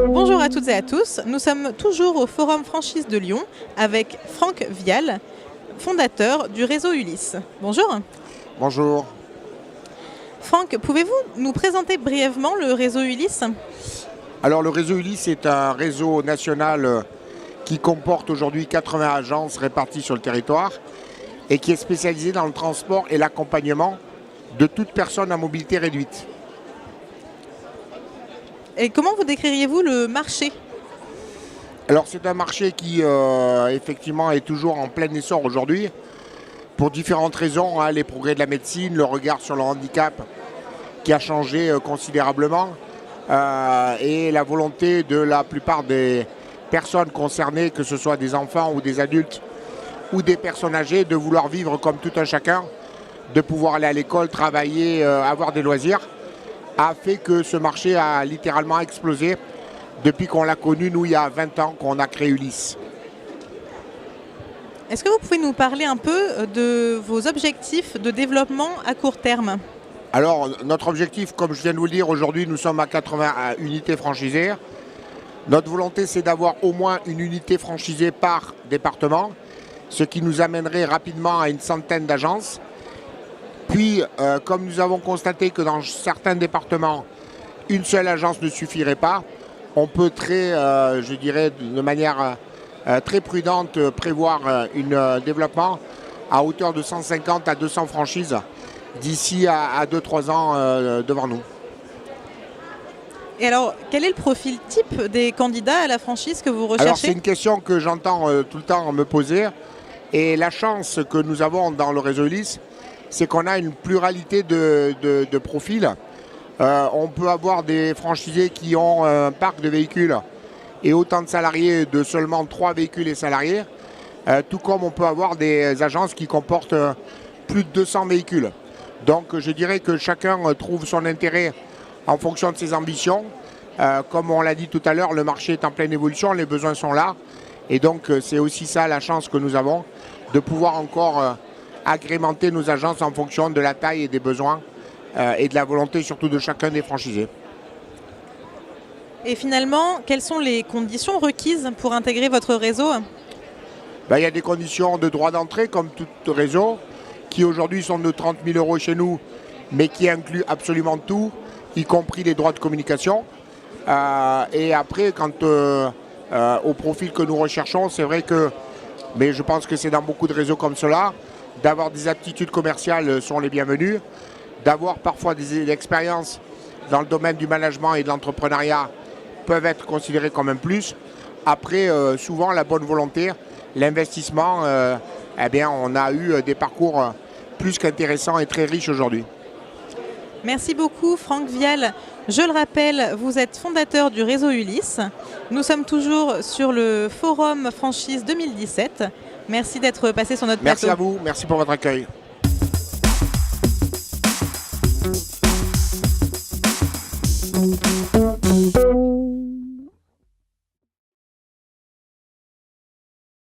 Bonjour à toutes et à tous, nous sommes toujours au Forum Franchise de Lyon avec Franck Vial, fondateur du réseau Ulysse. Bonjour. Bonjour. Franck, pouvez-vous nous présenter brièvement le réseau Ulysse ? Alors le réseau Ulysse est un réseau national qui comporte aujourd'hui 80 agences réparties sur le territoire et qui est spécialisé dans le transport et l'accompagnement de toute personne à mobilité réduite. Et comment vous décririez-vous le marché ? Alors c'est un marché qui effectivement est toujours en plein essor aujourd'hui pour différentes raisons, hein, les progrès de la médecine, le regard sur le handicap qui a changé considérablement et la volonté de la plupart des personnes concernées, que ce soit des enfants ou des adultes ou des personnes âgées, de vouloir vivre comme tout un chacun, de pouvoir aller à l'école, travailler, avoir des loisirs, a fait que ce marché a littéralement explosé depuis qu'on l'a connu, nous, il y a 20 ans qu'on a créé Ulysse. Est-ce que vous pouvez nous parler un peu de vos objectifs de développement à court terme ? Alors, notre objectif, comme je viens de vous le dire, aujourd'hui, nous sommes à 80 unités franchisées. Notre volonté, c'est d'avoir au moins une unité franchisée par département, ce qui nous amènerait rapidement à une centaine d'agences. Puis, comme nous avons constaté que dans certains départements, une seule agence ne suffirait pas, on peut je dirais, de manière très prudente, prévoir un développement à hauteur de 150 à 200 franchises d'ici à 2-3 ans devant nous. Et alors, quel est le profil type des candidats à la franchise que vous recherchez ? Alors, c'est une question que j'entends tout le temps me poser. Et la chance que nous avons dans le réseau Ulysse, c'est qu'on a une pluralité de profils. On peut avoir des franchisés qui ont un parc de véhicules et autant de salariés de seulement 3 véhicules et salariés, tout comme on peut avoir des agences qui comportent plus de 200 véhicules. Donc je dirais que chacun trouve son intérêt en fonction de ses ambitions. Comme on l'a dit tout à l'heure, le marché est en pleine évolution, les besoins sont là. Et donc c'est aussi ça la chance que nous avons, de pouvoir encore agrémenter nos agences en fonction de la taille et des besoins et de la volonté surtout de chacun des franchisés. Et finalement, quelles sont les conditions requises pour intégrer votre réseau ? Il y a des conditions de droit d'entrée comme tout réseau, qui aujourd'hui sont de 30 000 € chez nous, mais qui incluent absolument tout, y compris les droits de communication. Et après, quant au profil que nous recherchons, c'est vrai que, mais je pense que c'est dans beaucoup de réseaux comme cela, d'avoir des aptitudes commerciales sont les bienvenues, d'avoir parfois des expériences dans le domaine du management et de l'entrepreneuriat peuvent être considérées comme un plus. Après, souvent, la bonne volonté, l'investissement, on a eu des parcours plus qu'intéressants et très riches aujourd'hui. Merci beaucoup Franck Vial. Je le rappelle, vous êtes fondateur du réseau Ulysse. Nous sommes toujours sur le Forum Franchise 2017. Merci d'être passé sur notre plateau. Merci à vous, merci pour votre accueil.